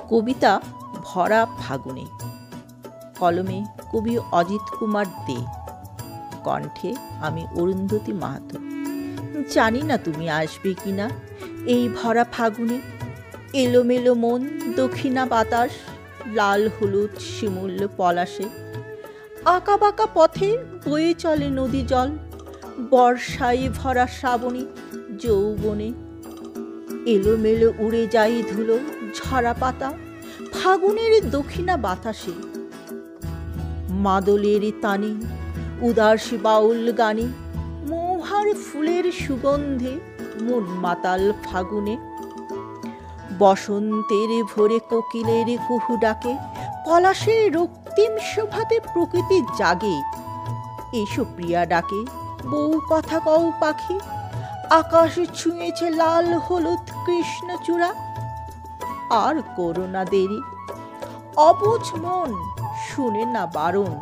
কবিতা ভরা ফাগুনে, কলমে কবি অজিত কুমার দে, কণ্ঠে আমি অরুন্ধতী মাহাতো। জানি না তুমি আসবে কিনা এই ভরা ফাগুনে। এলোমেলো মন, দক্ষিণা বাতাস, লাল হলুদ শিমুল পলাশে। আঁকা বাঁকা পথে বয়ে চলে নদী জল, বর্ষায় ভরা শ্রাবণী যৌবনে। এলোমেলো উড়ে যায় ধুলো ঝরা পাতা ফাগুনের দক্ষিণা বাতাসে। মাদলের তানে উদাস বাউল গানে, মৌহার ফুলের সুগন্ধে মন মাতাল ফাগুনে। বসন্তের ভোরে কোকিলের কুহু ডাকে, পলাশের রক্তিম শোভাতে প্রকৃতি জাগে। এসো প্রিয়া ডাকে, বউ কথা কও পাখি, আকাশ ছুঁয়েছে লাল হলুদ কৃষ্ণচূড়া। আর করো না দেরি, অবুঝ মন শুনে না বারণ,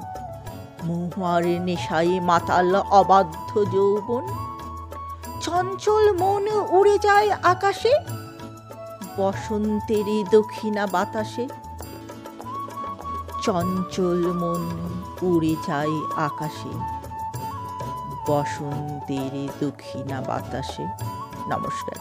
মহুয়ার নেশায় মাতাল অবাধ্য যৌবন। চঞ্চল মন উড়ে যায় আকাশে, বসন্তের দক্ষিণা বাতাসে। চঞ্চল মন উড়ে যায় আকাশে, বসন্তের দক্ষিণা বাতাসে। নমস্কার।